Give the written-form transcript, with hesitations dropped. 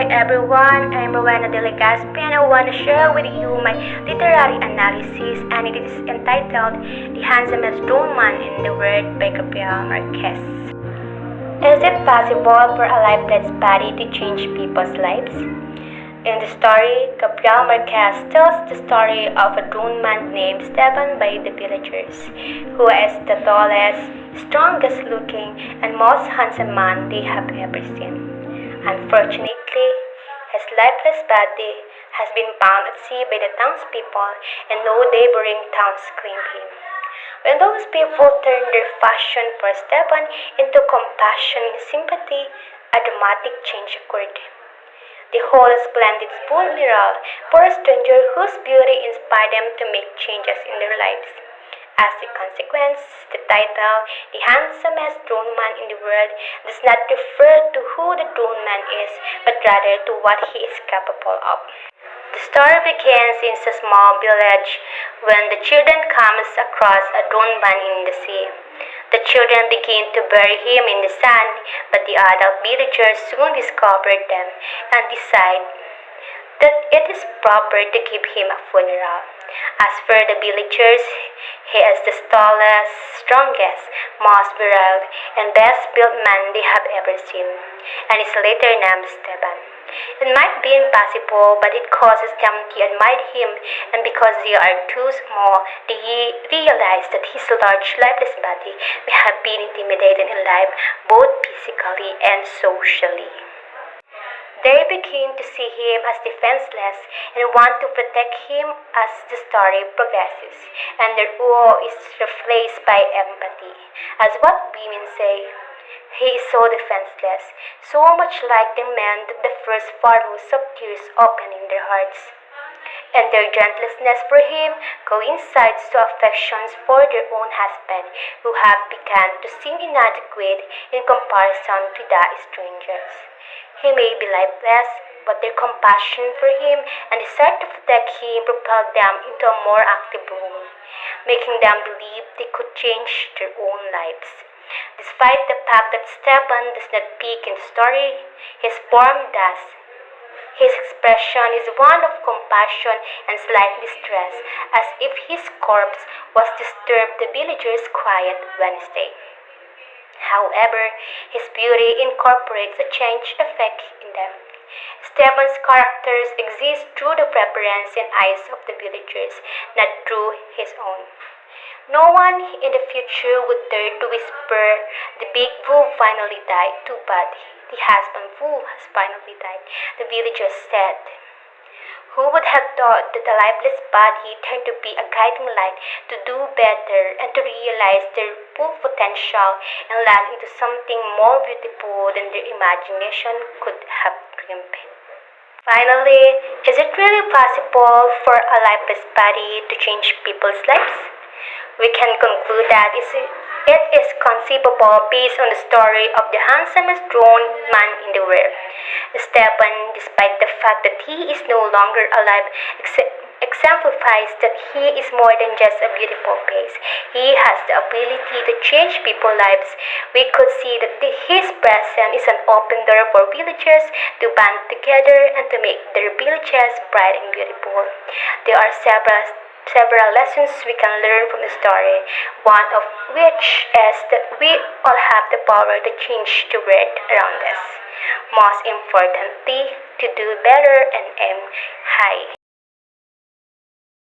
everyone, I'm Rowena de Legaspi and I want to share with you my literary analysis, and it is entitled The Handsomest Drowned Man in the World by Gabriel Marquez. Is it possible for a lifeless body to change people's lives? In the story, Gabriel Marquez tells the story of a drowned man named Stefan by the villagers, who is the tallest, strongest looking, and most handsome man they have ever seen. Unfortunately, his lifeless body has been found at sea by the townspeople, and no neighboring towns claim him. When those people turned their passion for Stefan into compassion and sympathy, a dramatic change occurred. They hold a splendid funeral for a stranger whose beauty inspired them to make changes in their lives. As a consequence, the title, The Handsomest Drowned Man in the World, does not refer to who the drowned man is, but rather to what he is capable of. The story begins in a small village when the children comes across a drowned man in the sea. The children begin to bury him in the sand, but the adult villagers soon discover them and decide that it is proper to give him a funeral. As for the villagers, he is the tallest, strongest, most virile, and best-built man they have ever seen, and is later named Stefan. It might be impossible, but it causes them to admire him, and because they are too small, they realize that his large, lifeless body may have been intimidated in life, both physically and socially. They begin to see him as defenseless and want to protect him as the story progresses, and their awe is replaced by empathy. As what women say, he is so defenseless, so much like the men that the first furrows of tears open in their hearts. And their gentlessness for him coincides to affections for their own husband, who have begun to seem inadequate in comparison to the strangers. He may be lifeless, but their compassion for him and desire to protect him propelled them into a more active role, making them believe they could change their own lives. Despite the fact that Stefan does not speak in the story, his form does. His expression is one of compassion and slight distress, as if his corpse was disturbed the villagers' quiet Wednesday. However, his beauty incorporates a change effect in them. Stefan's characters exist through the preference and eyes of the villagers, not through his own. No one in the future would dare to whisper, "The big bull finally died. Too bad. The husband bull has finally died," the villagers said. Who would have thought that the lifeless body turned to be a guiding light to do better and to realize their full potential and land into something more beautiful than their imagination could have dreamed? Finally, is it really possible for a lifeless body to change people's lives? We can conclude that it is conceivable based on the story of the handsomest drowned man in the world. Stefan, despite the fact that he is no longer alive, exemplifies that he is more than just a beautiful face. He has the ability to change people's lives. We could see that his presence is an open door for villagers to band together and to make their villages bright and beautiful. There are several lessons we can learn from the story, one of which is that we all have the power to change the world around us. Most importantly, to do better and aim high.